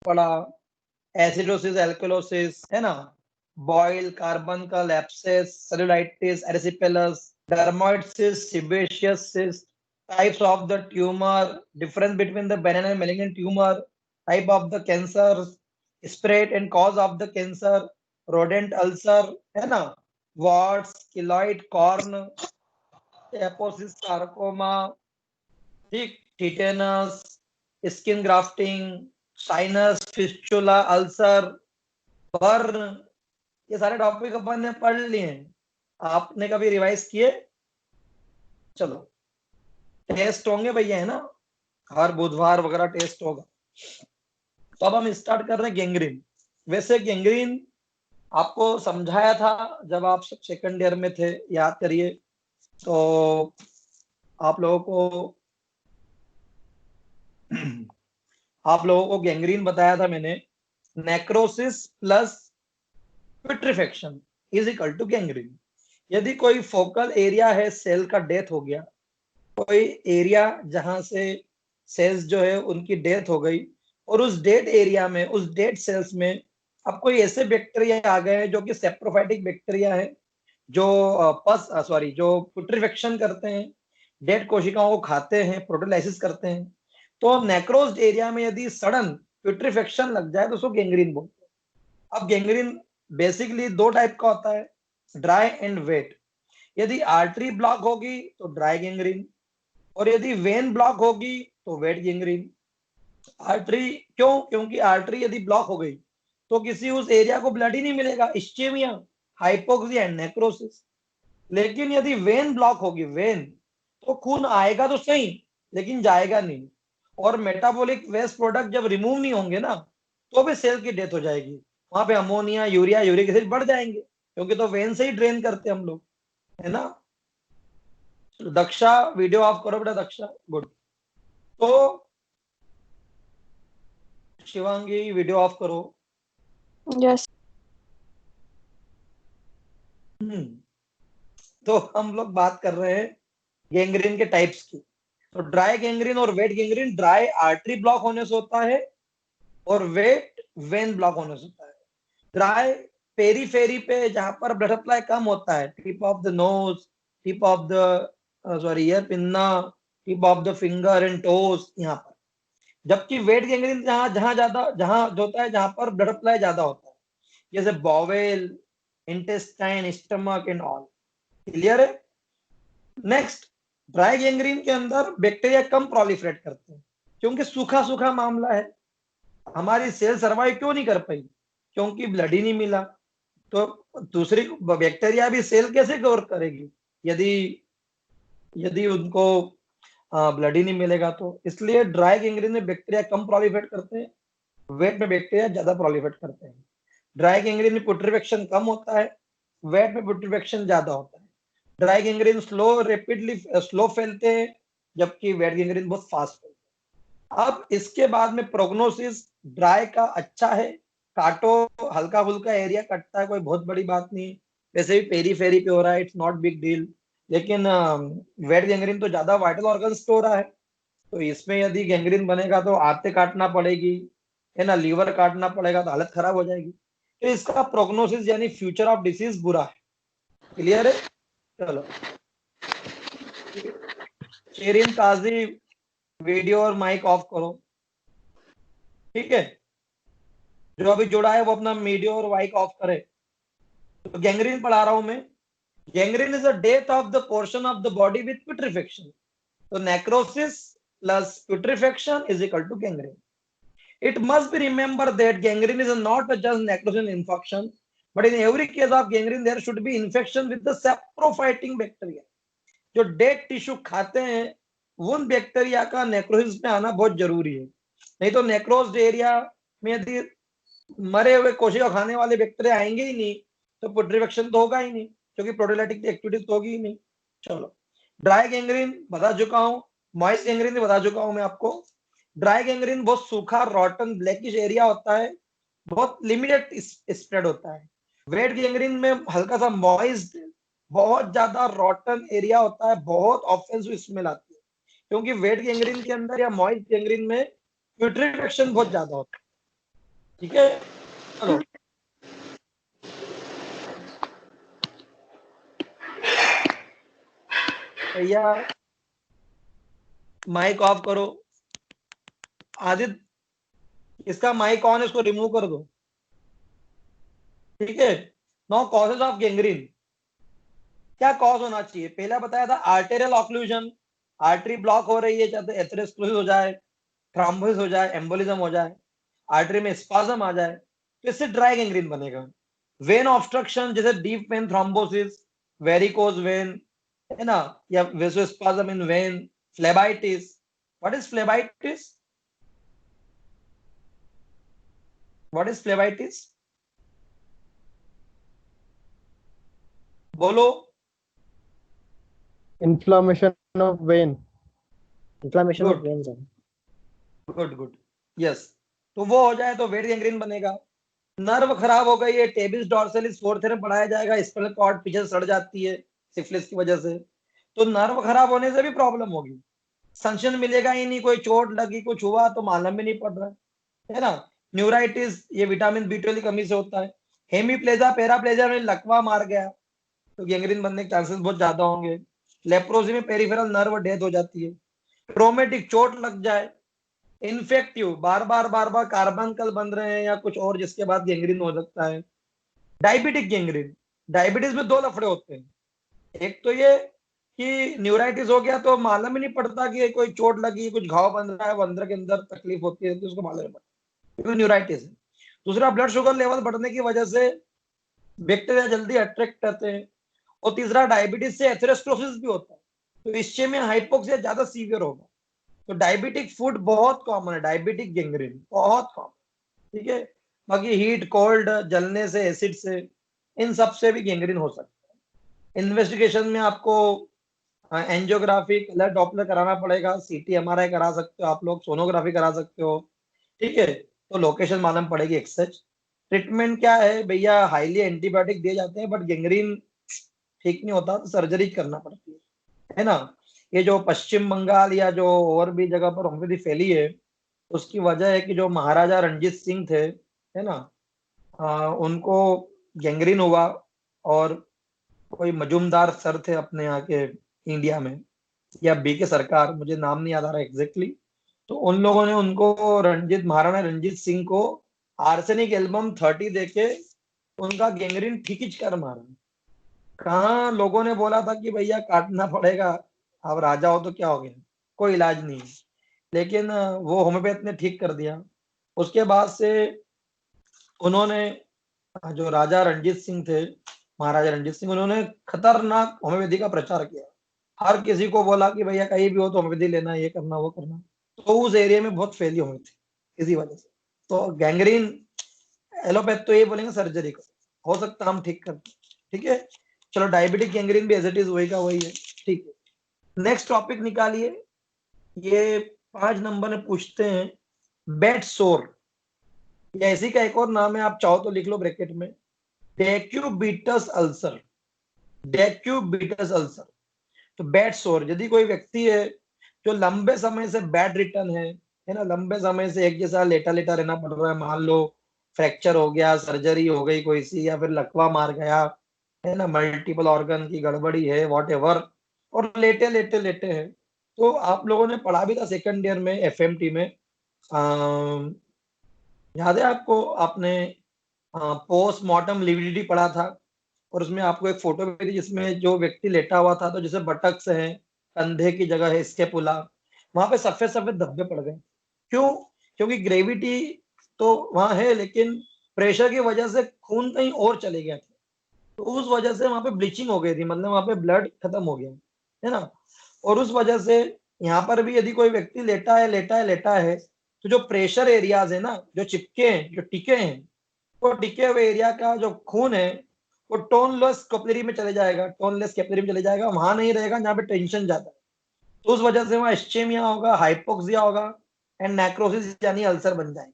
पढ़ा, acidosis, alkalosis, है ना, बॉयल, कार्बन का लैप्सेस, सेलुलाइटिस, एरिसिपेलस, डर्मोइडसिस, sebaceous cyst, types of the tumor, difference between the benign and malignant tumor, type of the cancer, spread and cause of the cancer, rodent ulcer, है ना, warts, keloid, corn, एपोसिस sarcoma, ठीक, tetanus, skin grafting, sinus, fistula, ulcer, burn, ये सारे topic अपन ने पढ़ लिए हैं। आपने कभी रिवाइज किए? चलो, टेस्ट होंगे भैया, है ना, हर बुधवार वगैरह टेस्ट होगा। तो अब हम स्टार्ट कर रहे हैं गैंग्रीन। वैसे गैंग्रीन आपको समझाया था जब आप सब सेकंड ईयर में थे, याद करिए। तो आप लोगों को गैंग्रीन बताया था मैंने, necrosis plus putrefaction is equal to gangrene. यदि कोई फोकल एरिया है, सेल का डेथ हो गया, कोई एरिया जहां से सेल्स जो है उनकी डेथ हो गई, और उस डेड एरिया में, उस डेड सेल्स में अब कोई ऐसे बैक्टीरिया आ गए हैं जो कि सेप्रोफाइटिक बैक्टीरिया है, जो जो पुट्रिफेक्शन करते हैं, डेड कोशिकाओं को खाते हैं, प्रोटोलाइसिस करते हैं। तो नेक्रोज्ड एरिया में यदि सडन पुट्रिफेक्शन लग जाए तो उसको गैंग्रीन बोलते हैं। अब गैंग्रीन बेसिकली दो टाइप का होता है, ड्राई एंड वेट। यदि आर्टरी ब्लॉक होगी तो ड्राई गैंग्रीन, और यदि वेन ब्लॉक होगी तो वेट गैंग्रीन। आर्टरी क्यों? क्योंकि आर्टरी यदि ब्लॉक हो गई तो किसी उस एरिया को ब्लड ही नहीं मिलेगा, इस्चेमिया, हाइपोक्सिया एंड नेक्रोसिस। लेकिन यदि वेन ब्लॉक होगी, वेन, तो खून आएगा तो सही लेकिन जाएगा नहीं, और मेटाबॉलिक वेस्ट प्रोडक्ट जब रिमूव नहीं होंगे ना, तो भी सेल की डेथ हो जाएगी। वहां पे अमोनिया, यूरिया, यूरिक एसिड बढ़ जाएंगे, क्योंकि तो वेन से ही ड्रेन करते हम लोग, है ना। दक्षा वीडियो ऑफ करो बेटा, दक्षा, गुड। तो शिवांगी वीडियो ऑफ करो। यस। तो हम लोग बात कर रहे हैं गैंग्रीन के टाइप्स की। तो ड्राई गैंग्रीन और wait gangrene, dry artery block होने से होता है और वेट वेन ब्लॉक होने से होता है। ड्राई पेरीफेरी पे, जहां पर ब्लड सप्लाई कम होता है, tip of the nose, tip of the ear pinna, tip of the finger and toes, यहाँ पर। जबकि वेट गैंग्रीन जहां जहां ज्यादा, जहां होता है जहां पर ब्लड सप्लाई ज्यादा होता है, जैसे bowel, intestine, stomach and all. Clear है? नेक्स्ट, ड्राई गैंग्रीन के अंदर बैक्टीरिया कम प्रोलिफरेट करते हैं, क्योंकि सूखा सूखा मामला है। हमारी सेल सर्वाइव क्यों नहीं कर पाई? क्योंकि ब्लड ही नहीं मिला। तो दूसरी बैक्टीरिया भी सेल कैसे कवर करेगी यदि यदि उनको ब्लड ही नहीं मिलेगा? तो इसलिए ड्राई गैंग्रीन में बैक्टीरिया कम प्रोलिफरेट करते हैं, वेट में बैक्टीरिया ज्यादा प्रोलिफरेट करते हैं। ड्राई गैंग्रीन में पुट्रिफेक्शन कम होता है, वेट में पुट्रिफेक्शन ज्यादा होता है। ड्राई गैंग्रीन स्लो फैलते हैं, जबकि वेट गैंग्रीन बहुत फास्ट फैलते हैं। अब इसके बाद में प्रोग्नोसिस, ड्राई का अच्छा है, काटो, हल्का फुल्का एरिया कटता है, कोई बहुत बड़ी बात नहीं, वैसे भी पेरी फेरी पे हो रहा है, इट्स नॉट बिग डील। लेकिन वेट गैंग्रीन तो ज्यादा वाइटल ऑर्गन्स पे हो रहा है, तो इसमें यदि गैंग्रीन बनेगा तो आंतें काटना पड़ेगी, है ना, लीवर काटना पड़ेगा, तो हालत खराब हो जाएगी। तो इसका प्रोग्नोसिस यानी फ्यूचर ऑफ डिसीज बुरा है। क्लियर है? चलो, शेरिन काजी वीडियो और माइक ऑफ करो, ठीक है। जो अभी जुड़ा है वो अपना वीडियो और माइक ऑफ करे। तो गैंग्रीन पढ़ा रहा हूं मैं। Gangrene is a death of the portion of the body with putrefaction. तो necrosis plus putrefaction is equal to gangrene. It must be remembered that gangrene is not just necrosis infection, but in every case of gangrene there should be infection with the saprophytic bacteria. जो dead tissue खाते हैं उन bacteria का necrosis में आना बहुत जरूरी है। नहीं तो नेक्रोस्ड एरिया में यदि मरे हुए कोशिका खाने वाले बैक्टीरिया आएंगे ही नहीं तो पुट्रिफेक्शन तो होगा ही नहीं, क्योंकि प्रोटीलाइटिक एक्टिविटी तो होगी ही नहीं। चलो, ड्राई गैंग्रीन बता चुका हूं, मॉइस्ट गैंग्रीन भी बता चुका हूं मैं आपको। ड्राई गैंग्रीन बहुत सूखा, रॉटन, ब्लैकिश एरिया होता है, बहुत लिमिटेड स्प्रेड होता है। वेट गैंग्रीन में हल्का सा मॉइस्ट, बहुत ज्यादा रॉटन एरिया होता है, बहुत ऑफेंसिव स्मेल आती है, क्योंकि वेट गैंग्रीन के अंदर या मॉइस्ट गैंग्रीन में प्यूट्रिफेक्शन बहुत ज्यादा होता है। ठीक है, चलो भैया माइक ऑफ करो। आदित्य, इसका माइक ऑन है, इसको रिमूव कर दो। ठीक है, नाउ कॉजेज ऑफ गैंग्रीन। क्या कॉज होना चाहिए? पहला बताया था आर्टेरियल ऑक्लूजन, आर्टरी ब्लॉक हो रही है, चाहे एथेरोस्क्लेरोसिस हो जाए, थ्रोम्बोसिस हो जाए, एम्बोलिज्म हो जाए, आर्टरी में स्पाज्म आ जाए, तो इससे ड्राई गैंग्रीन बनेगा। वेन ऑब्स्ट्रक्शन जैसे deep vein thrombosis, varicose vein, है ना, या vasospasm in vein, phlebitis. What is phlebitis? What is phlebitis? बोलो। Inflammation of vein. Inflammation of good veins. Good good, yes. तो वो हो जाए तो वेट गैंग्रीन बनेगा। नर्व खराब हो गई है, टेबिस डॉर्सलिस फोर्थ में पढ़ाया जाएगा, स्पाइनल कॉर्ड पीछे सड़ जाती है सिफिलिस की वजह से, तो नर्व खराब होने से भी प्रॉब्लम होगी। संशन मिलेगा ही नहीं, कोई चोट लगी, कुछ हुआ तो मालूम भी नहीं पड़ रहा है ना। न्यूराइटिस ये विटामिन बी12 की कमी से होता है। हेमीप्लेजा पैराप्लेजा में लकवा मार गया तो गैंग्रीन बनने के चांसेस बहुत ज्यादा होंगे। लेप्रोसी में पेरिफेरल नर्व डेथ हो जाती है। ट्रोमेटिक चोट लग जाए, इन्फेक्टिव बार बार कार्बन बन रहे हैं या कुछ और, जिसके बाद गैंग्रीन हो सकता है। डायबिटिक गैंग्रीन, डायबिटीज में दो लफड़े होते हैं। एक तो ये कि न्यूराइटिस हो गया तो मालूम ही नहीं पड़ता कि कोई चोट लगी, कुछ घाव बन रहा है, वो अंदर के अंदर तकलीफ होती है तो उसको मालूम नहीं पड़ता, क्योंकि न्यूराइटिस है। दूसरा, ब्लड शुगर लेवल बढ़ने की वजह से बैक्टीरिया जल्दी अट्रैक्ट करते हैं। और तीसरा, डायबिटीज से एथेरोस्क्लेरोसिस भी होता है, तो इससे में हाइपोक्सिया ज्यादा सीवियर होगा। तो डायबिटिक फूड बहुत कॉमन है, डायबिटिक गैंग्रीन बहुत कॉमन। ठीक है, बाकी हीट कोल्ड, जलने से, एसिड से, इन सब से भी गैंग्रीन हो सकता है। इन्वेस्टिगेशन में आपको एंजियोग्राफी, कलर डॉपलर कराना पड़ेगा, सीटी एमआरआई करा सकते हो आप लोग, सोनोग्राफी करा सकते हो। ठीक है, तो लोकेशन मालूम पड़ेगी एक्सेस। ट्रीटमेंट क्या है भैया? हाईली एंटीबायोटिक दिए जाते हैं, बट गैंग्रीन ठीक नहीं होता तो सर्जरी करना पड़ती है ना। ये जो पश्चिम बंगाल या जो और भी जगह पर होम्योपैथी फैली है, उसकी वजह है कि जो महाराजा रणजीत सिंह थे, है ना, उनको गैंग्रीन हुआ। और कोई मजूमदार सर थे अपने यहाँ के इंडिया में, या बी के सरकार, मुझे नाम नहीं याद आ रहा एग्जैक्टली, तो उन लोगों ने उनको, रंजीत, महाराणा रंजीत सिंह को आर्सेनिक एल्बम 30 देके उनका गैंग्रीन खींच कर मारा। कहाँ लोगों ने बोला था कि भैया काटना पड़ेगा, अब राजा हो तो क्या हो गया, कोई इलाज नहीं है। लेकिन वो होम्योपैथ ने ठीक कर दिया। उसके बाद से उन्होंने, जो राजा रणजीत सिंह थे, महाराजा रणजीत सिंह, उन्होंने खतरनाक होम्योपैथी का प्रचार किया। हर किसी को बोला कि भैया कहीं भी हो तो होम्योपैथी लेना, ये करना वो करना। तो उस एरिया में बहुत फैली होम्योपैथी इसी वजह से। तो गैंग्रीन, एलोपैथ तो ये बोलेंगे सर्जरी को, हो सकता हम ठीक कर दें। ठीक है, चलो डायबिटिक गैंग्रीन भी एज इट इज वही का वही है। ठीक है, नेक्स्ट टॉपिक निकालिए। ये 5 नंबर में पूछते हैं बेड सोर, या इसी का एक और नाम है, आप चाहो तो लिख लो ब्रैकेट में, डेक्यूबिटस अल्सर। डेक्यूबिटस अल्सर, तो बेड सोर, यदि कोई व्यक्ति है जो लंबे समय से बेड रिटर्न है ना, लंबे समय से एक जैसा लेटा लेटा रहना पड़ रहा है, मान लो फ्रैक्चर हो गया, सर्जरी हो गई कोई सी, या फिर लकवा मार गया, है ना, मल्टीपल ऑर्गन की गड़बड़ी है, वॉट एवर, और लेटे लेटे लेटे है। तो आप लोगों ने पढ़ा भी था सेकंड ईयर में एफएमटी में, याद है आपको? आपने पोस्टमार्टम लिविडिटी पढ़ा था, और उसमें आपको एक फोटो भी थी जिसमें जो व्यक्ति लेटा हुआ था, तो जैसे बटक्स है, कंधे की जगह है स्केपुला, वहां पे सफेद सफेद धब्बे पड़ गए। क्यों? क्योंकि ग्रेविटी तो वहां है, लेकिन प्रेशर की वजह से खून कहीं और चले गया था, तो उस वजह से वहां पे ब्लीचिंग हो गई थी, मतलब वहां पे ब्लड खत्म हो गया, है ना। और उस वजह से यहाँ पर भी यदि कोई व्यक्ति लेटा है, तो जो प्रेशर एरियाज है ना, जो चिपके हैं, जो टिके हैं, वो टिके हुए एरिया का जो खून है, वो टोनलेस कैपिलरी में चले जाएगा, टोनलेस कैपिलरी में चले जाएगा, वहां नहीं रहेगा जहाँ पे टेंशन ज्यादा है। तो उस वजह से वहां इस्चेमिया होगा, हाइपोक्सिया होगा, एंड नेक्रोसिस यानी अल्सर बन जाएगा।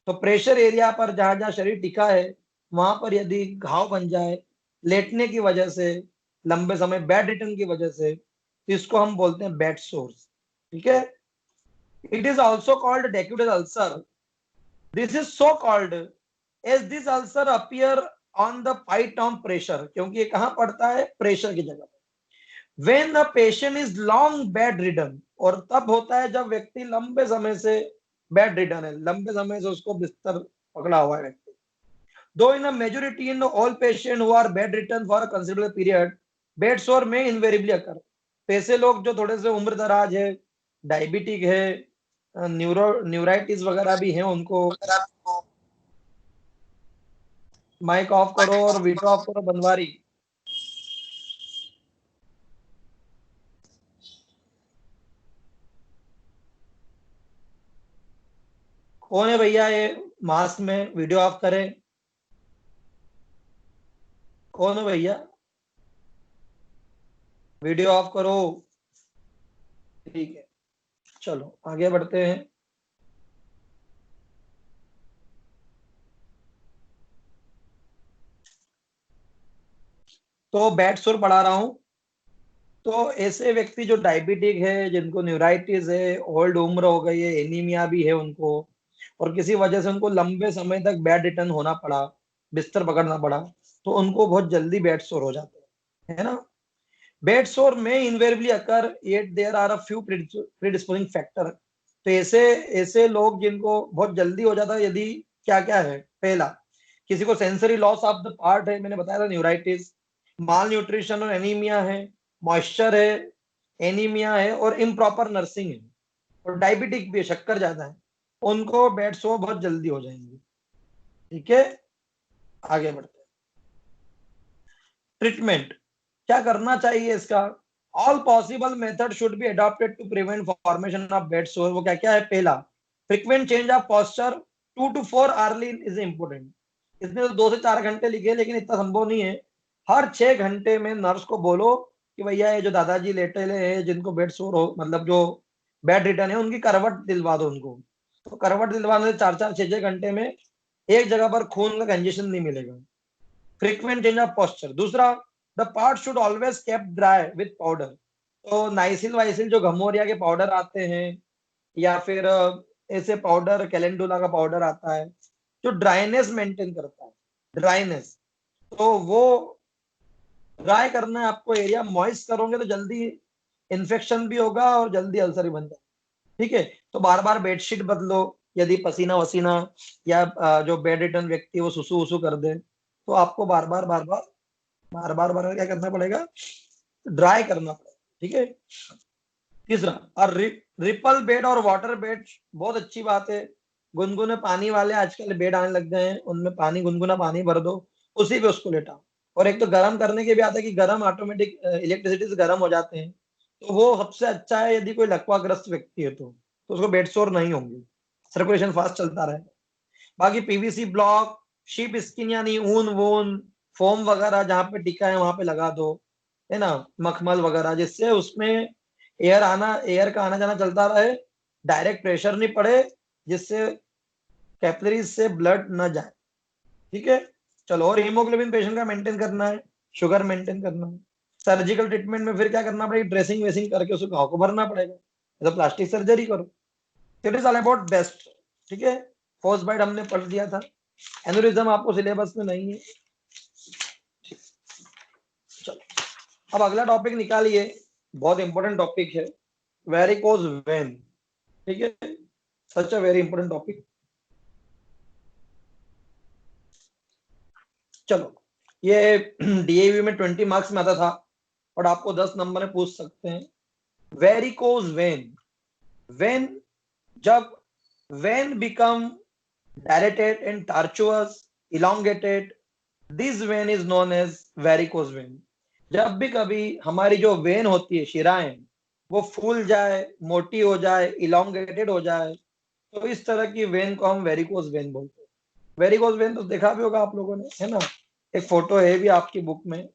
तो प्रेशर एरिया पर जहां जहां शरीर टिका है, वहां पर यदि घाव बन जाए लेटने की वजह से, लंबे समय बेड रिटर्न की वजह से, तो इसको हम बोलते हैं बेड सोर्स। ठीक है, it is also called decubitus ulcer. This is so called as this ulcer appear on the point on pressure, क्योंकि ये कहां पड़ता है, प्रेशर की जगह पर। When the patient is long bedridden, और तब होता है जब व्यक्ति लंबे समय से बेड रिडन है, लंबे समय से उसको बिस्तर पकड़ा हुआ है व्यक्ति। Though in a majority in all patients who are bedridden for a considerable period, bed sore may invariably occur. तो ऐसे लोग जो थोड़े से उम्र दराज है, डायबिटिक है, न्यूराइटिस वगैरह भी है, उनको माइक ऑफ करो और वीडियो ऑफ करो बनवारी। कौन है भैया ये मास्क में, वीडियो ऑफ करे? कौन है भैया? वीडियो ऑफ करो। ठीक है, चलो आगे बढ़ते हैं। तो बेड सोर पढ़ा रहा हूं। तो ऐसे व्यक्ति जो डायबिटिक है, जिनको न्यूराइटिस है, ओल्ड उम्र हो गई है, एनीमिया भी है उनको, और किसी वजह से उनको लंबे समय तक बेड रिटर्न होना पड़ा, बिस्तर पकड़ना पड़ा, तो उनको बहुत जल्दी बेड सोर हो जाते हैं, है ना। बेड सोर में invariably occur yet there are a few predisposing factor. तो ऐसे ऐसे लोग जिनको बहुत जल्दी हो जाता है, यदि क्या क्या है, पहला, किसी को sensory loss of the part है, मैंने बताया था न्यूराइटिस, माल न्यूट्रिशन और एनीमिया है, मॉइस्चर है, एनीमिया है, और इम्प्रॉपर नर्सिंग है, और डायबिटिक भी है, शक्कर ज्यादा है, उनको बेड सोर बहुत जल्दी हो जाएंगे। ठीक है, आगे बढ़ते हैं। ट्रीटमेंट क्या करना चाहिए इसका? All possible method should be adopted to prevent formation of bed sore. वो क्या क्या है? पहला, frequent change of posture 2 to 4 hourly is important. इसमें तो 2 से 4 घंटे लिखे, लेकिन इतना संभव नहीं है। हर 6 घंटे में नर्स को बोलो कि भैया ये जो दादाजी लेटे हैं, जिनको बेड सोर हो, मतलब जो बेड रिटर्न है, उनकी करवट दिलवा दो उनको। तो करवट दिलवाने से 4-4 6-6 घंटे में एक जगह पर खून का कंजेशन नहीं मिलेगा। Frequent change of posture. दूसरा, the part should always kept dry with powder. तो नाइसिल वाइसिल जो घमोरिया के पाउडर आते हैं, या फिर ऐसे पाउडर, कैलेंडुला का पाउडर आता है जो ड्राइनेस मेंटेन करता है, ड्राइनेस, तो वो ड्राई करना है आपको। एरिया मॉइस्ट करोगे तो जल्दी इन्फेक्शन भी होगा और जल्दी अल्सर भी बनता है। ठीक है, तो बार बार बेडशीट बदलो, यदि पसीना वसीना या जो बेड रिटर्न व्यक्ति वो सुसु उसु कर दे, तो आपको बार बार क्या करना पड़ेगा? ड्राई करना पड़ेगा। ठीक है। तीसरा, और रिपल बेड और वाटर बेड बहुत अच्छी बात है। गुनगुने पानी वाले आजकल बेड आने लग गए हैं, उनमें पानी, गुनगुना पानी भर दो, उसी पे उसको लेटाओ। और एक तो गर्म करने के भी आता है कि गर्म ऑटोमेटिक इलेक्ट्रिसिटी से गर्म हो जाते हैं, तो वो सबसे अच्छा है। यदि कोई लकवाग्रस्त व्यक्ति है तो उसको बेड सोर नहीं होंगे, सर्कुलेशन फास्ट चलता रहे। बाकी पीवीसी ब्लॉक, शीप स्किन यानी ऊन वून, फोम वगैरह जहाँ पे टिका है वहां पे लगा दो, है ना, मखमल वगैरह, जिससे उसमें एयर का आना जाना चलता रहे, डायरेक्ट प्रेशर नहीं पड़े, जिससे कैपिलरीज से ब्लड न जाए। ठीक है, चलो। और हीमोग्लोबिन पेशेंट का मेंटेन करना है, शुगर मेंटेन करना है। सर्जिकल ट्रीटमेंट में फिर क्या करना पड़ेगा? ड्रेसिंग वेसिंग करके उसको घाव को भरना पड़ेगा, तो प्लास्टिक सर्जरी करो। It is all about best. ठीक है, फोर्स बाइट हमने पढ़ दिया था, एनुरिज्म आपको सिलेबस में नहीं है। चलो, अब अगला टॉपिक निकालिए, बहुत इंपॉर्टेंट टॉपिक है, वेरिकोज वेन। ठीक है, सच अ वेरी इंपॉर्टेंट टॉपिक। चलो, ये डीएवी में 20 मार्क्स में आता था, और आपको 10 नंबर में पूछ सकते हैं। वेरिकोज वेन, वेन जब when become dilated and tortuous, elongated, this vein is known as varicose vein। जब भी कभी हमारी जो वेन होती है, शिराएं, वो फूल जाए, मोटी हो जाए, इलोंगेटेड हो जाए, तो इस तरह की वेन को हम वेरिकोज वेन बोलते हैं। वेरिकोज वेन तो देखा भी होगा आप लोगों ने, है ना। एक फोटो है भी आपकी बुक में,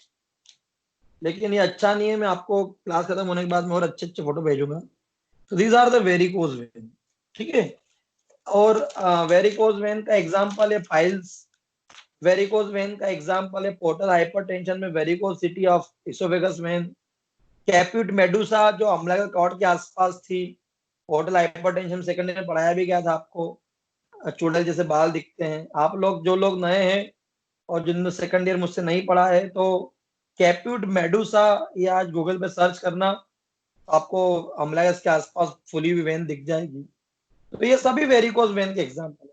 लेकिन ये अच्छा नहीं है, मैं आपको क्लास खत्म होने के बाद में और अच्छे अच्छे फोटो भेजूंगा। तो these are the varicose vein. ठीक है, और वेरिकोज वेन का एग्जांपल है पाइल्स। वेरिकोज वेन का एग्जांपल है पोर्टल हाइपरटेंशन में varicosity of oesophagus vein. Caput medusa जो अम्लाइकल कॉर्ड के आसपास थी, पोर्टल हाइपरटेंशन सेकेंडरी में पढ़ाया भी गया था आपको। चुड़ैल जैसे बाल दिखते हैं। आप लोग जो लोग नए हैं और जिन्होंने सेकंड ईयर मुझसे नहीं पढ़ा है, तो कैप्यूट मेडुसा ये आज गूगल पे सर्च करना, आपको अम्लायस के आसपास फुली हुई वेन दिख जाएगी। तो ये सभी वेरिकोज वेन के एग्जाम्पल है।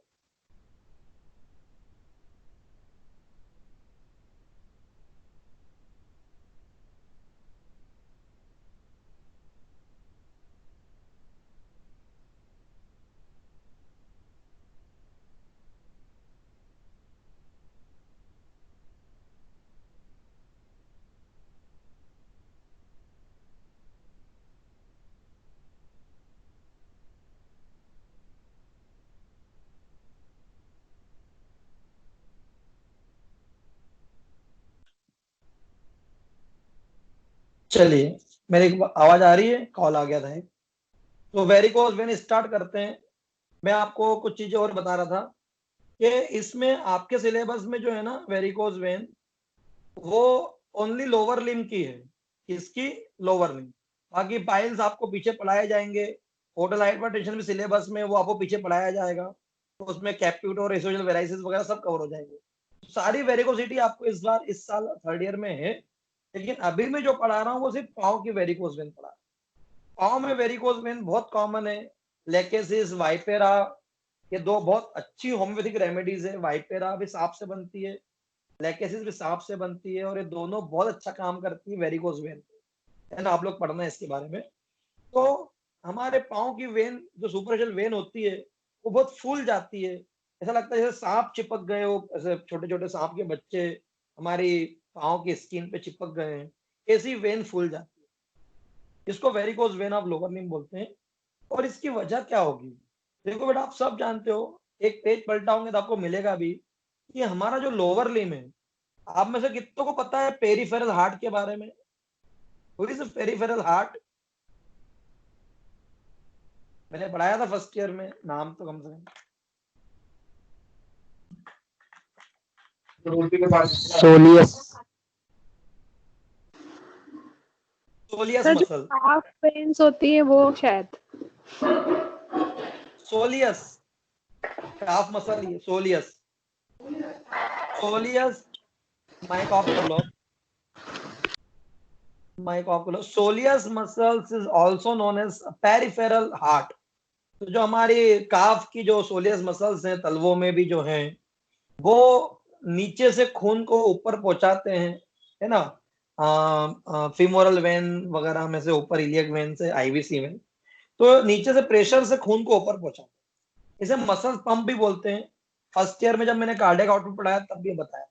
चलिए, मेरी आवाज आ रही है? कॉल आ गया था एक। तो वेरिकोज वेन स्टार्ट करते हैं। मैं आपको कुछ चीजें और बता रहा था कि इसमें आपके सिलेबस में जो है ना वेरिकोज वेन, वो ओनली लोअर लिम्ब की है। किसकी? Lower limb. बाकी पाइल्स आपको पीछे पढ़ाए जाएंगे। होटल हाइपरटेंशन भी सिलेबस में वो आपको पीछे पढ़ाया जाएगा, तो उसमें कैप्यूट और एसोजियल वेराइसिस वगैरह सब कवर हो जाएंगे। सारी वेरिकोसिटी आपको इस बार इस साल थर्ड ईयर में है, लेकिन अभी मैं जो पढ़ा रहा हूँ वो सिर्फ पाँव की वेरिकोज वेन पढ़ा। पाँव में वेरिकोज वेन बहुत कॉमन है। लेकेसिस, वाइपेरा, ये दो बहुत अच्छी होम्योपैथिक रेमेडीज है। वाइपेरा भी सांप से बनती है, लेकेसिस भी सांप से बनती है, और ये दोनों बहुत अच्छा काम करती है वेरिकोज वेन, है ना। आप लोग पढ़ना है इसके बारे में। तो हमारे पाँव की वेन, जो सुपरफिशियल वेन होती है, वो बहुत फूल जाती है। ऐसा लगता है जैसे सांप चिपक गए हो, ऐसे छोटे छोटे सांप के बच्चे हमारी पाँव की स्किन पे चिपक गए हैं, ऐसी वेन फूल जाती है। इसको varicose vein of lower limb बोलते हैं। और इसकी वजह क्या होगी? देखो बेटा, आप सब जानते हो, एक पेज पलटाओगे तो आपको मिलेगा भी कि हमारा जो लोअर लिम्ब है, आप में से कितनों को पता है पेरिफेरल हार्ट के बारे में? पेरिफेरल हार्ट मैंने पढ़ाया था फर्स्ट ईयर में, नाम तो कम से कम। सोलियस। सोलियस सर जो मसल। हाफ वेन्स होती है वो शायद। सोलियस काफ मसल, ये सोलियस। सोलियस, माइक ऑफ कर लो, माइक ऑफ कर लो। Soleus muscles is also known as peripheral heart. तो जो हमारी काफ की जो सोलियस मसल्स हैं, तलवों में भी जो हैं, वो नीचे से खून को ऊपर पहुंचाते हैं, है ना। फीमोरल वेन वगैरह में से ऊपर, इलियक वेन से, आईवीसी वेन, तो नीचे से प्रेशर से खून को ऊपर पहुंचाते हैं। इसे मसल पंप भी बोलते हैं। फर्स्ट ईयर में जब मैंने कार्डियक आउटपुट पढ़ाया तब भी बताया।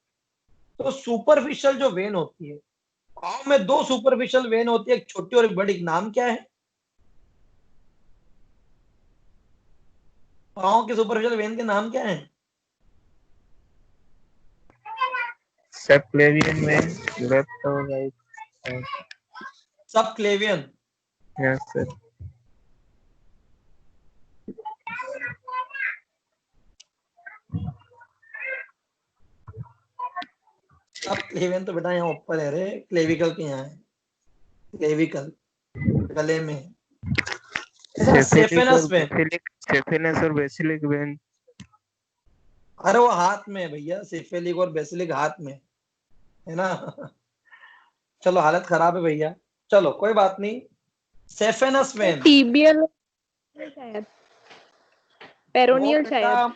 तो सुपरफिशियल जो वेन होती है, पाँव में दो सुपरफिशियल वेन होती है, एक छोटी और एक बड़ी। नाम क्या है पाँव के सुपरफिशियल वेन के? नाम क्या है? सबक्लेवियन वेन, लेफ्ट और राइट। सब क्लेवियन। Yes sir. सब क्लेवियन तो बेटा यहाँ ऊपर है रे, क्लेविकल के यहाँ है। क्लेविकल गले में। सेफेनस वेन, सेफेनस और बेसिलिक वेन। अरे वो हाथ में है भैया, सिफिलिक और बेसिलिक हाथ में, है ना। चलो, हालत खराब है भैया, चलो कोई बात नहीं। सेफेनस वेन टीबियल शायद, वो पेरोनियल बेटा शायद।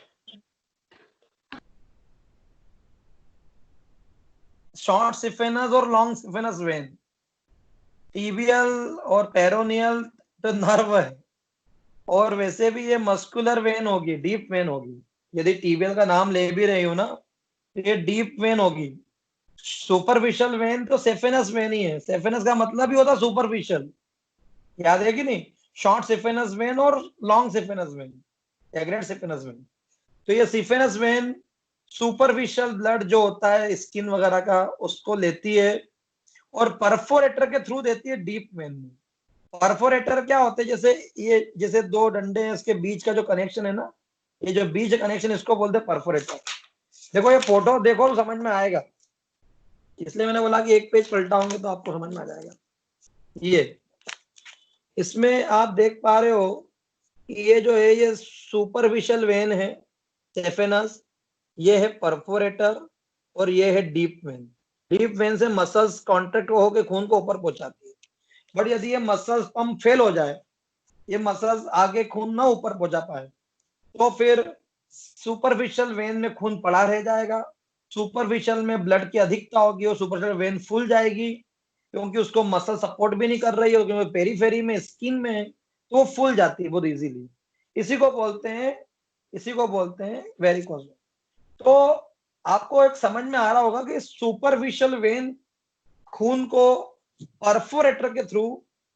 शॉर्ट सिफेनस और लॉन्ग सिफेनस वेन। टीबियल और पेरोनियल तो नर्व है, और वैसे भी ये मस्कुलर वेन होगी, डीप वेन होगी। यदि टीबियल का नाम ले भी रही हूं ना, तो ये डीप वेन होगी। सुपरफिशियल वेन तो सेफेनस वेन ही है। सेफेनस का मतलब ही होता सुपरफिशियल, याद है कि नहीं। शॉर्ट सिफेनस वेन और long saphenous when, agreed saphenous when. तो ये सिफेनस वेन सुपरफिशियल ब्लड जो होता है स्किन वगैरह का, उसको लेती है और परफोरेटर के थ्रू देती है डीप वेन में। परफोरेटर क्या होते हैं? जैसे ये, जैसे दो डंडे हैं, इसके बीच का जो कनेक्शन है ना, ये जो बीच कनेक्शन, इसको बोलते हैं परफोरेटर। देखो ये फोटो देखो तो समझ में आएगा, इसलिए मैंने बोला कि एक पेज पलटाओगे तो आपको समझ में आ जाएगा। ये इसमें आप देख पा रहे हो कि ये जो है, ये सुपरफिशियल वेन है, सेफेनस, ये है परफोरेटर और ये है डीप वेन। डीप वेन से मसल्स कॉन्ट्रैक्ट होकर खून को ऊपर पहुंचाती है। बट यदि ये मसल्स पंप फेल हो जाए, ये मसल्स आगे खून ना ऊपर पहुंचा पाए, तो फिर सुपरफिशियल वेन में खून पड़ा रह जाएगा, सुपरफिशियल में ब्लड की अधिकता होगी और सुपरफिशियल वेन फूल जाएगी, क्योंकि उसको मसल सपोर्ट भी नहीं कर रही है, क्योंकि पेरीफेरी में स्किन में है, तो वो फूल जाती है बहुत इजीली। इसी को बोलते हैं वेरिकोज। तो आपको एक समझ में आ रहा होगा कि सुपरफिशियल वेन खून को परफोरेटर के थ्रू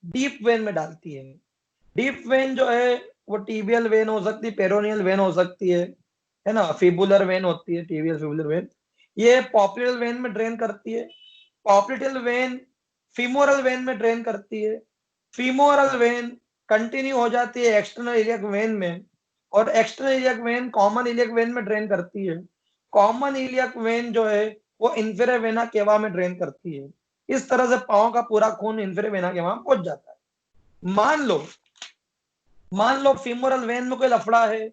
डीप वेन में डालती है। डीप वेन जो है वो टीबियल वेन हो सकती है, पेरोनियल वेन हो सकती है ना, फिबुलर वेन होती है, टीबियल फिबुलर वेन। ये पॉप्लियल वेन में ड्रेन करती है, पॉप्लियल वेन फीमोरल वेन में ड्रेन करती है, फीमोरल वेन कंटिन्यू हो जाती है एक्सटर्नल इलियक वेन में, और external iliac when common iliac when में ड्रेन करती है। कॉमन इलियक वेन जो है वो इंफेरियर वेना केवा में ड्रेन करती है। इस तरह से पांव का पूरा खून इंफेरियर वेना केवा में पहुंच जाता है। मान लो फीमोरल वेन में कोई लफड़ा है,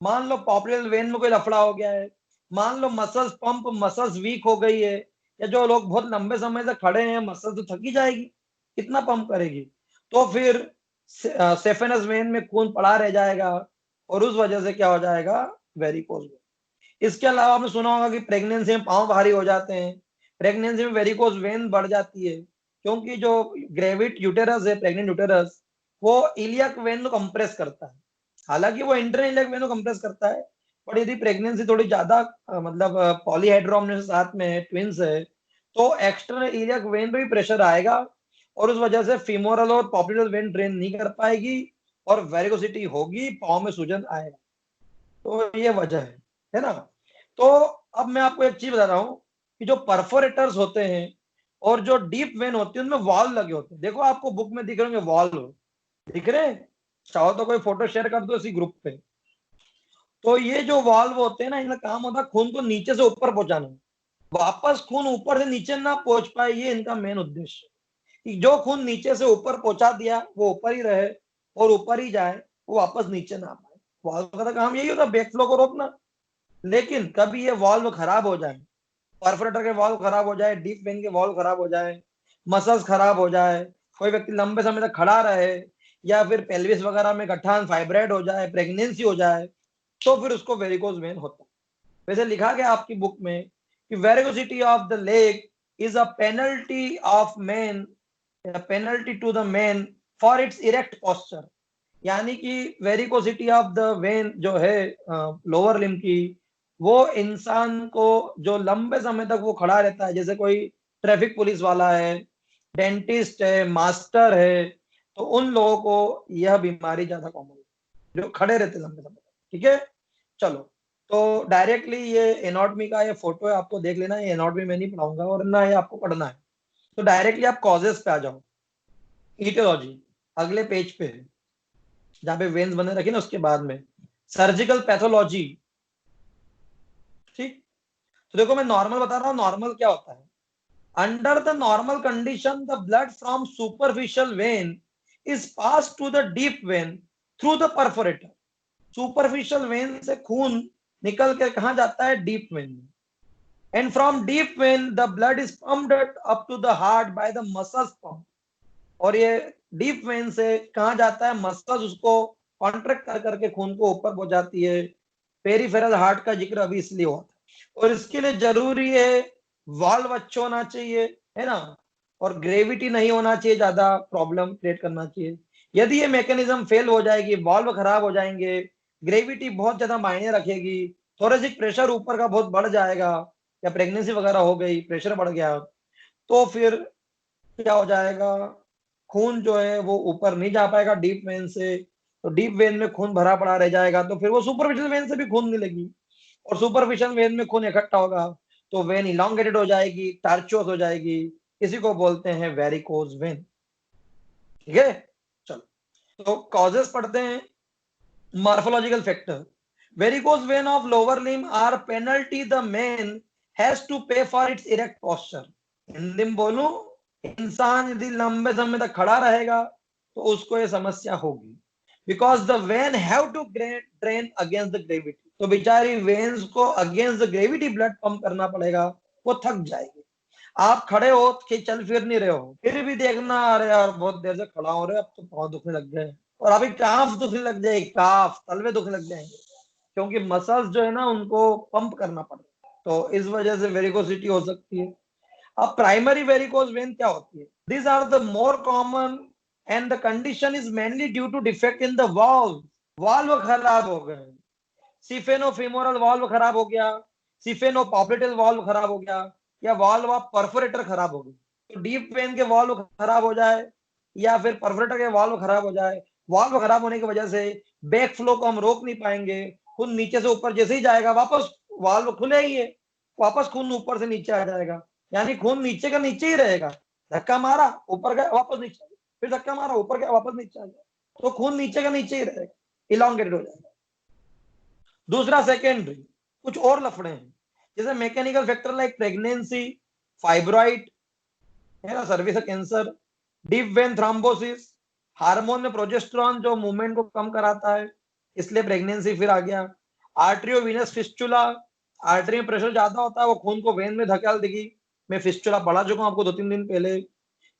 मान लो पॉप्लियल वेन में कोई लफड़ा हो गया है, मान लो मसल्स वीक हो गई है, या जो लोग बहुत लंबे समय से खड़े हैं, मसल्स तो थकी जाएगी, कितना पंप करेगी, तो फिर सेफेनस वेन में खून पड़ा रह जाएगा और उस वजह से क्या हो जाएगा, वेरिकोज वेन। इसके अलावा आपने सुना होगा कि प्रेगनेंसी में पांव भारी हो जाते हैं, प्रेगनेंसी में वेरिकोज वेन बढ़ जाती है, क्योंकि जो ग्रेविट यूटेरस है, प्रेग्नेंट यूटेरस, वो इलियक वेन को कंप्रेस करता है। हालांकि वो इंटरनल इलियक वेन को कंप्रेस करता है, पर यदि प्रेगनेंसी थोड़ी ज्यादा मतलब पॉलीहाइड्रोमनेस साथ में है, ट्विंस है, तो एक्सटर्नल इलियक वेन पे भी प्रेशर आएगा और उस वजह से फीमोरल और पॉप्लियल वेन ड्रेन नहीं कर पाएगी और वेरिकोसिटी होगी, पाँव में सूजन आएगा। तो ये वजह है ना। तो अब मैं आपको एक चीज बता रहा हूँ कि जो परफोरेटर्स होते हैं और जो डीप वेन होती है, उनमें वॉल्व लगे होते हैं। देखो आपको बुक में दिख रहे होंगे वॉल्व, दिख रहे हैं? चाहो तो कोई फोटो शेयर कर दो इसी ग्रुप पे। तो ये जो वॉल्व होते हैं ना, इनका काम होता है खून को नीचे से ऊपर पहुंचाना, वापस खून ऊपर से नीचे ना पहुंच पाए, ये इनका मेन उद्देश्य है कि जो खून नीचे से ऊपर पहुंचा दिया वो ऊपर ही रहे और ऊपर ही जाए, वो वापस नीचे ना पाए। वॉल्व का तो काम यही होता है, बैक फ्लो को रोकना। लेकिन कभी ये वॉल्व खराब हो जाए, परफोरेटर के वॉल्व खराब हो जाए, डीप वेन के वॉल्व खराब हो जाए, मसल्स खराब हो जाए, कोई व्यक्ति लंबे समय तक खड़ा रहे, या फिर पेल्विस वगैरह में गठान फाइब्राइड हो जाए, प्रेगनेंसी हो जाए, तो फिर उसको वेरिकोज वेन होता है। वैसे लिखा गया आपकी बुक में कि varicosity of the leg is a penalty of man, penalty to the man for its erect posture. यानी कि वेरिकोसिटी ऑफ द वेन जो है लोअर लिम्ब की, वो इंसान को जो लंबे समय तक वो खड़ा रहता है, जैसे कोई ट्रैफिक पुलिस वाला है, डेंटिस्ट है, मास्टर है, तो उन लोगों को यह बीमारी ज्यादा कॉमन है, जो खड़े रहते लंबे समय तक। ठीक है, चलो। तो डायरेक्टली ये एनाटॉमी का ये फोटो है, आपको देख लेना। ये एनाटॉमी मैं नहीं पढ़ाऊंगा और ना ये आपको पढ़ना है। तो डायरेक्टली आप कॉजेस पे आ जाओ। ईटियोलॉजी अगले पेज पे है, जहां पे वेन्स बने रखे ना, उसके बाद में सर्जिकल पैथोलॉजी। ठीक, तो देखो मैं नॉर्मल बता रहा हूँ। नॉर्मल क्या होता है? Under the normal condition the blood from superficial vein is pass to the deep vein through the perforator. Superficial vein से खून निकल के कहा जाता है? डीप वेन में। And from deep vein the blood is pumped up to the heart by the muscles pump. और ये डीप वेन से कहा जाता है, मसल्स उसको कॉन्ट्रैक्ट कर करके खून को ऊपर पहुंचाती है। पेरिफेरल हार्ट का जिक्र अभी इसलिए हुआ था। और इसके लिए जरूरी है वॉल्व अच्छा होना चाहिए, है ना, और ग्रेविटी नहीं होना चाहिए, ज्यादा प्रॉब्लम क्रिएट करना चाहिए। यदि ये मैकेनिज्म फेल हो जाएगी, वॉल्व खराब हो जाएंगे, ग्रेविटी बहुत ज्यादा मायने रखेगी, थोरेसिक प्रेशर ऊपर का बहुत बढ़ जाएगा, या प्रेगनेंसी वगैरह हो गई, प्रेशर बढ़ गया, तो फिर क्या हो जाएगा, खून जो है वो ऊपर नहीं जा पाएगा डीप वेन से। तो डीप वेन में खून भरा पड़ा रह जाएगा, तो फिर वो सुपरफिशियल वेन से भी खून मिलेगी, और सुपरफिशियल वेन में खून इकट्ठा होगा तो वेन इलांगेटेड हो जाएगी, टार्चुअस हो जाएगी। इसी को बोलते हैं वेरिकोज वेन। ठीक है, चलो तो कॉजेस पढ़ते हैं। Morphological factor, varicose vein of lower limb are penalty the man has to pay for its erect posture. Hindi में बोलूं, इंसान यदि लंबे समय तक खड़ा रहेगा तो उसको ये समस्या होगी, because the vein have to drain against the gravity. तो बेचारी वेन्स को against the gravity blood pump करना पड़ेगा, वो थक जाएगी। आप खड़े हो कि चल फिर नहीं रहे हो, फिर भी देखना अरे यार बहुत देर से खड़ा हो रहे, अब तो पाँव दुखने लग गए, और अभी काफ दुखने लग जाएगी, काफ तलवे दुखने लग जाएंगे, क्योंकि मसल्स जो है ना उनको पंप करना पड़ेगा, तो इस वजह से वेरिकोसिटी हो सकती है। अब प्राइमरी वेरिकोज वेन क्या होती है? These are the more common and the condition is mainly due to defect in the valve. Valve खराब हो गए, सिफेनोफीमोरल वाल्व खराब हो गया, सिफेनोपॉप्लिटल वाल्व खराब हो गया, या वाल्व ऑफ परफोरेटर खराब हो गई। तो डीप वेन के वाल्व खराब हो जाए या फिर परफोरेटर के वाल्व खराब हो जाए, वाल्व खराब होने की वजह से बैक फ्लो को हम रोक नहीं पाएंगे, खून नीचे से ऊपर जैसे ही जाएगा वापस वाल्व खुले ही है, वापस खून ऊपर से नीचे आ जाएगा, यानी खून नीचे का नीचे ही रहेगा। धक्का मारा ऊपर गया वापस नीचे, फिर धक्का मारा ऊपर गया वापस नीचे आ गया, तो खून नीचे का नीचे ही रहेगा, इलांगेटेड हो जाएगा। दूसरा सेकेंडरी कुछ और लफड़े हैं, जैसे mechanical factor like pregnancy, fibroid है ना, service cancer, deep vein thrombosis, hormone में प्रोजेस्टेरॉन जो मूवमेंट को कम कराता है इसलिए प्रेगनेंसी फिर आ गया, आर्ट्रियोवीनस फिस्टुला, आर्टरी में प्रेशर ज्यादा होता है वो खून को वेन में धकेल देगी, मैं फिस्टुला पढ़ा चुका हूं आपको 2-3 दिन पहले,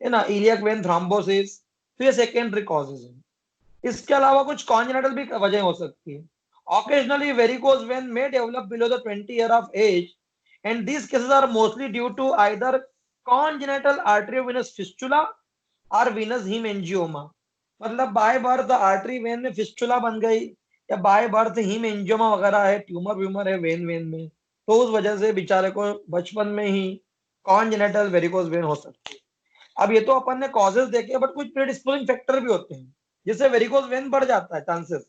है ना, इलियक वेन थ्रोम्बोसिस, तो ये सेकेंडरी कॉजेज है। इसके अलावा कुछ कॉन्जेनिटल भी वजह हो सकती है। Occasionally varicose vein may develop below the 20 year of age, and these cases are mostly due to either congenital arteriovenous fistula और venous hemangioma। मतलब बाय बर्थ आर्टरी वेन में फिस्टुला बन गई या बाय बर्थ हीमेंजियोमा वगैरह है, ट्यूमर व्यूमर है when में, तो उस वजह से बेचारे को बचपन में ही कॉन्जेनिटल वेरिकोज वेन हो सकती है। अब ये तो अपन ने कॉजेज देखे, बट कुछ प्रेडिस्पोजिंग फैक्टर भी होते हैं जिससे वेरिकोज वेन बढ़ जाता है चांसेस।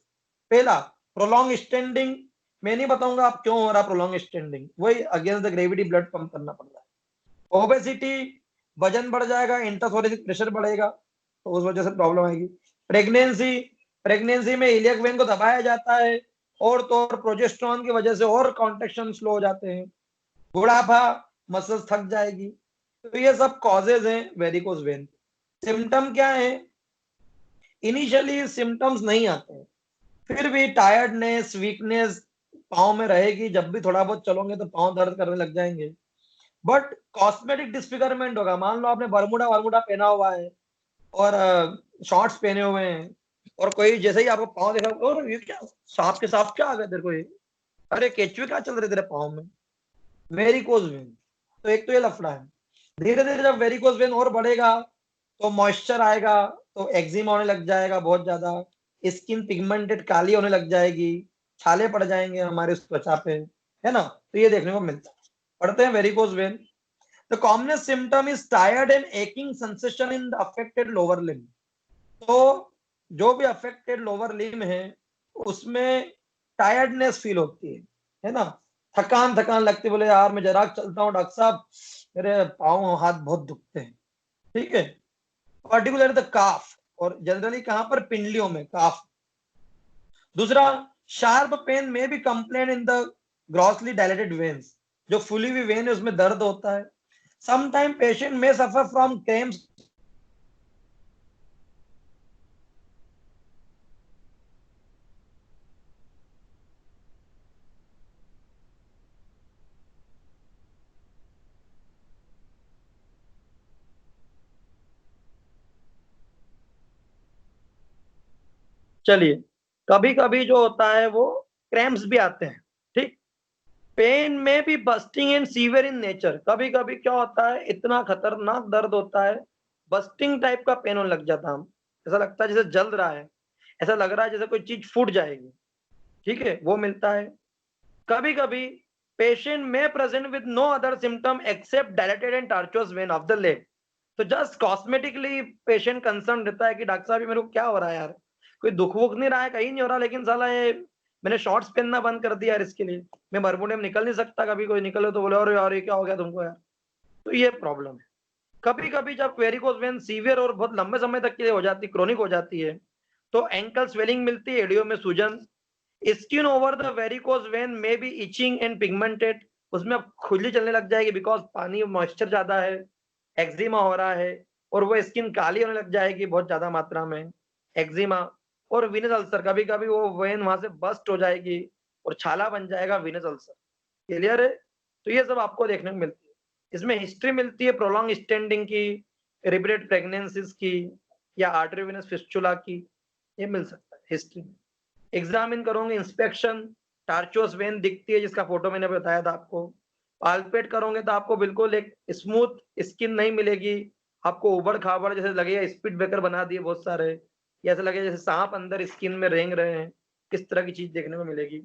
पहला, प्रोलॉन्ग स्टैंडिंग, मैं नहीं बताऊंगा आप क्यों हो रहा प्रोलॉन्ग स्टैंडिंग, वही against the gravity blood pump करना पड़ रहा है। ओबेसिटी, वजन बढ़ जाएगा, इंटरथोरेसिक प्रेशर बढ़ेगा, तो उस वजह से प्रॉब्लम आएगी। प्रेगनेंसी, प्रेगनेंसी में इलियक वेन को दबाया जाता है और तो और प्रोजेस्टेरॉन की वजह से और कॉन्ट्रैक्शन स्लो हो जाते हैं। बुढ़ापा, मसल्स थक जाएगी, तो ये सब कॉजेज हैं वेरिकोज वेन। सिम्टम क्या है? इनिशियली सिम्टम्स नहीं आते हैं, फिर भी टायर्डनेस, वीकनेस पाँव में रहेगी, जब भी थोड़ा बहुत चलोगे तो पाँव दर्द करने लग जाएंगे, बट कॉस्मेटिक डिस्फिगरमेंट होगा। मान लो आपने बरमूडा वरमूडा पहना हुआ है और शॉर्ट्स पहने हुए हैं, और कोई जैसे ही आपको पाँव देखा, और ये क्या सांप के सांप क्या आ गए तेरे को, ये अरे केचुए क्या चल रहे तेरे पाँव में, वेरिकोज वेन। तो एक तो ये लफड़ा है। धीरे धीरे जब वेरिकोज वेन और बढ़ेगा तो मॉइस्चर आएगा, तो एक्जिमा होने लग जाएगा बहुत ज्यादा, स्किन पिगमेंटेड काली होने लग जाएगी, छाले पड़ जाएंगे हमारे त्वचा पे, है ना, तो ये देखने को मिलता है। पढ़ते हैं varicose vein. The commonest symptom is tired and aching sensation in the affected lower limb. तो जो भी अफेक्टेड लोअर लिम है उसमें टायर्डनेस फील होती है ना, थकान थकान लगती, बोले यार मैं जरा चलता हूँ डॉक्टर साहब मेरे पाँव हाथ बहुत दुखते हैं, ठीक है। पर्टिकुलर द काफ, और जनरली कहां पर, पिंडलियों में, काफ। दूसरा, शार्प पेन में भी complain in the grossly dilated veins, जो फुली हुई वेन है उसमें दर्द होता है। समटाइम पेशेंट में सफर फ्रॉम क्रैम्प्स। चलिए, कभी कभी जो होता है वो क्रैम्प्स भी आते हैं, ठीक। पेन में भी bursting and severe in nature, कभी कभी क्या होता है इतना खतरनाक दर्द होता है, बस्टिंग टाइप का पेन होने लग जाता है, ऐसा लगता है जैसे जल रहा है, ऐसा लग रहा है जैसे कोई चीज फूट जाएगी, ठीक है, वो मिलता है। कभी कभी पेशेंट में present with no other symptom except dilated and tortuous vein of the leg. तो जस्ट कॉस्मेटिकली पेशेंट कंसर्न रहता है कि डॉक्टर साहब मेरे को क्या हो रहा है यार, कोई दुख वुख नहीं रहा है, कहीं नहीं हो रहा, लेकिन साला ये मैंने शॉर्ट्स पहनना बंद कर दिया यार, इसके लिए मैं बरमूडे में निकल नहीं सकता, कभी कोई निकले तो बोले अरे यार ये क्या हो गया तुमको यार, तो ये प्रॉब्लम है। कभी कभी जब वेरिकोज वेन सीवियर और बहुत लंबे समय तक के लिए हो जाती, क्रोनिक हो जाती है, तो एंकल स्वेलिंग मिलती है, एडियो में सूजन, skin over the varicose when में बी इचिंग एंड पिगमेंटेड, उसमें खुजली चलने लग जाएगी बिकॉज पानी मॉइस्चर ज्यादा है, एक्जिमा हो रहा है, और वो स्किन काली होने लग जाएगी बहुत ज्यादा मात्रा में, एक्जिमा। और विनस अल्सर, कभी कभी वो वेन वहां से बस्ट हो जाएगी, और छाला बन जाएगा वीनस अल्सर। क्लियर है? तो ये सब आपको देखने को मिलती है। इसमें हिस्ट्री मिलती है प्रोलॉन्ग स्टेंडिंग की, रिपीटेड प्रेगनेंसीज की, या आर्टरीवेनस फिस्टुला की, ये मिल सकता है हिस्ट्री में। एग्जामिन करोगे, इंस्पेक्शन, टार्चुअस वेन दिखती है जिसका फोटो मैंने बताया था आपको। पाल्पेट करोगे तो आपको बिल्कुल एक स्मूथ स्किन नहीं मिलेगी, आपको उबड़ खाबड़ जैसे लगेगा, स्पीड ब्रेकर बना दिए बहुत सारे, या ऐसा लगेगा जैसे सांप अंदर स्किन में रेंग रहे हैं, किस तरह की चीज देखने को मिलेगी।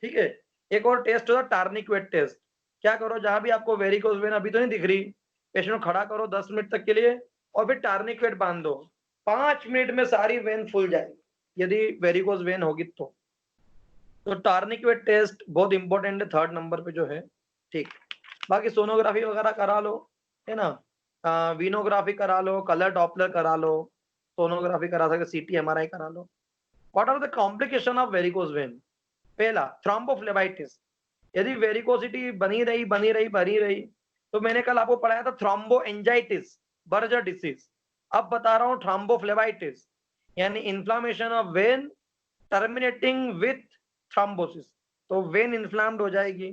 ठीक है? एक और टेस्ट होता है टार्निक्वेट टेस्ट। क्या करो, जहां भी आपको वेरिकोज वेन अभी तो नहीं दिख रही, पेशेंट को खड़ा करो 10 मिनट तक के लिए और फिर टार्निक्वेट बांध दो, 5 मिनट में सारी वेन फूल जाएगी यदि वेरिकोज वेन होगी तो टार्निक्वेट टेस्ट बहुत इंपॉर्टेंट है 3rd नंबर पे जो है। ठीक, बाकी सोनोग्राफी वगैरह करा लो, है ना, वीनोग्राफी करा लो, कलर डॉपलर करा लो, सोनोग्राफी करा सकते, सीटी एमआरआई करा लो। What are the complication of varicose vein? पहला, थ्रोम्बोफ्लेबाइटिस। यदि वेरिकोसिटी बनी रही तो मैंने कल आपको पढ़ाया था थ्रोम्बोएंजाइटिस, बर्जर डिसीज। अब बता रहा हूं थ्रोम्बोफ्लेबाइटिस, यानी inflammation of when terminating with thrombosis. तो वेन इन्फ्लाम्ड हो जाएगी,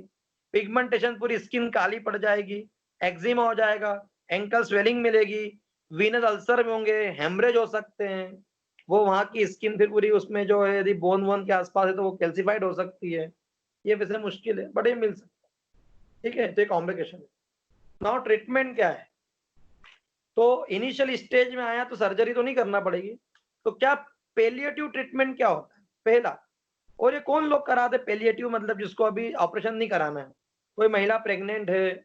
पिगमेंटेशन, पूरी स्किन काली पड़ जाएगी, एक्जिमा हो जाएगा, एंकल स्वेलिंग मिलेगी, वीनस अल्सर में होंगे, हेमरेज हो सकते हैं, वो वहां की स्किन फिर पूरी उसमें जो है यदि बोन वोन के आसपास है तो वो कैल्सिफाइड हो सकती है। ये वैसे मुश्किल है बट ये मिल सकता है। ठीक है? तो ये कॉम्प्लिकेशन है। नाउ ट्रीटमेंट क्या है? तो इनिशियल स्टेज में आया तो सर्जरी तो नहीं करना पड़ेगी, तो क्या पेलिएटिव ट्रीटमेंट क्या होता है? पहला, और ये कौन लोग कराते पेलिएटिव, मतलब जिसको अभी ऑपरेशन नहीं कराना है, कोई महिला प्रेग्नेंट है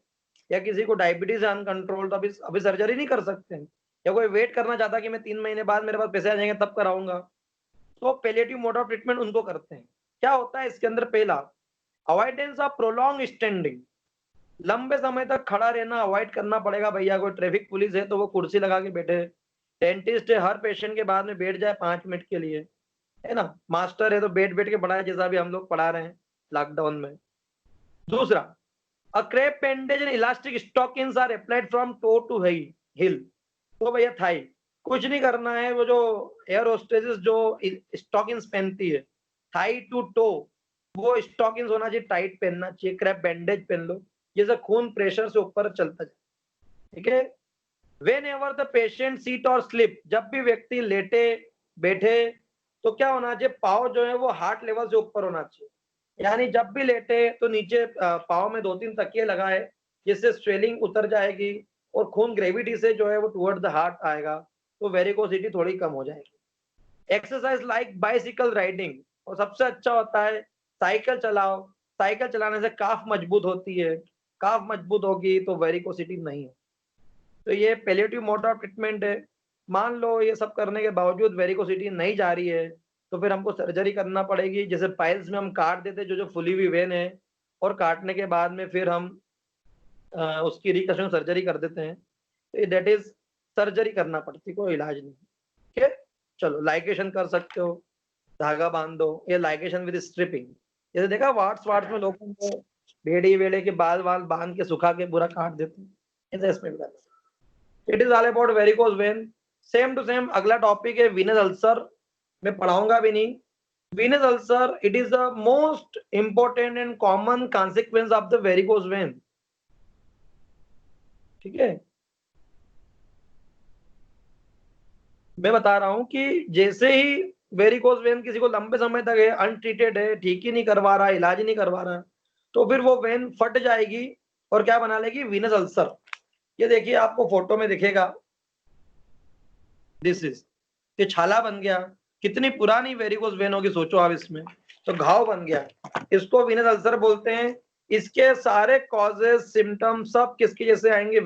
या किसी को डायबिटीज है अनकंट्रोल, तो अभी सर्जरी नहीं कर सकते हैं, या कोई वेट करना चाहता कि मैं 3 महीने बाद मेरे पास पैसे आ जाएंगे तब कराऊंगा, तो पेलिएटिव मोड ऑफ ट्रीटमेंट उनको करते हैं। क्या होता है इसके अंदर? पहला, अवॉइडेंस ऑफ प्रोलॉन्ग स्टैंडिंग, लंबे समय तक खड़ा रहना अवॉइड करना पड़ेगा भैया। कोई ट्रैफिक पुलिस है तो वो कुर्सी लगा के बैठे, डेंटिस्ट है हर पेशेंट के बाद में बैठ जाए 5 मिनट के लिए, है ना, मास्टर है तो बैठ बैठ के पढ़ाए जैसा भी हम लोग पढ़ा रहे हैं लॉकडाउन में। दूसरा, a crepe bandage and elastic stockings are applied from toe to heel. तो भैया थाई कुछ नहीं करना है, वो जो एयर होस्टेसेस जो स्टॉकिंग्स पहनती है थाई टू टो, वो स्टॉकिंग्स होना चाहिए, टाइट पहनना चाहिए, क्रैप बैंडेज पहन लो जैसे खून प्रेशर से ऊपर चलता जाए। ठीक है? When ever the patient seat और स्लिप, जब भी व्यक्ति लेटे बैठे तो क्या होना चाहिए, पाँव जो है वो हार्ट लेवल से ऊपर होना चाहिए, यानी जब भी लेटे तो नीचे पाँव में 2-3 तकिए लगाए जिससे स्वेलिंग उतर जाएगी और खून ग्रेविटी से जो है वो टुवर्ड द हार्ट आएगा, तो वेरिकोसिटी थोड़ी कम हो जाएगी। एक्सरसाइज लाइक बाइसिकल राइडिंग, और सबसे अच्छा होता है साइकिल चलाओ, साइकिल चलाने से काफ मजबूत होती है, काफ मजबूत होगी तो वेरिकोसिटी नहीं है। तो ये पैलिएटिव मोड ऑफ ट्रीटमेंट है। मान लो ये सब करने के बावजूद वेरिकोसिटी नहीं जा रही है तो फिर हमको सर्जरी करना पड़ेगी, जैसे पाइल्स में हम काट देते जो फुली हुई वेन है, और काटने के बाद में फिर हम उसकी रिकंस्ट्रक्शन सर्जरी कर देते हैं, तो दैट इज सर्जरी करना पड़ती, कोई इलाज नहीं। ठीक है? चलो, लाइकेशन कर सकते हो, धागा बांध दो, ये लाइकेशन विद स्ट्रिपिंग, जैसे देखा वाट्स में लोगों को भेड़ी वेड़े के बाल बांध के सुखा के पूरा काट देते हैं, ऐसे इसमें भी it is all about varicose vein. Same to same अगला टॉपिक है वीनस अल्सर, मैं पढ़ाऊंगा भी नहीं। Venous ulcer, it is the most important and common consequence of the varicose vein. ठीक है? मैं बता रहा हूं कि जैसे ही वेरिकोज वेन किसी को लंबे समय तक है, अनट्रीटेड है, ठीक ही नहीं करवा रहा, इलाज नहीं करवा रहा, तो फिर वो वेन फट जाएगी और क्या बना लेगी, वीनस अल्सर। ये देखिए आपको फोटो में दिखेगा, दिस इज, ये छाला बन गया। कितनी पुरानी वेरिकोज वेन होगी सोचो आप, इसमें तो घाव बन गया, इसको वीनस अल्सर बोलते हैं। इसके सारे कॉजेस सिम्टम्स सब किसके जैसे आएंगे,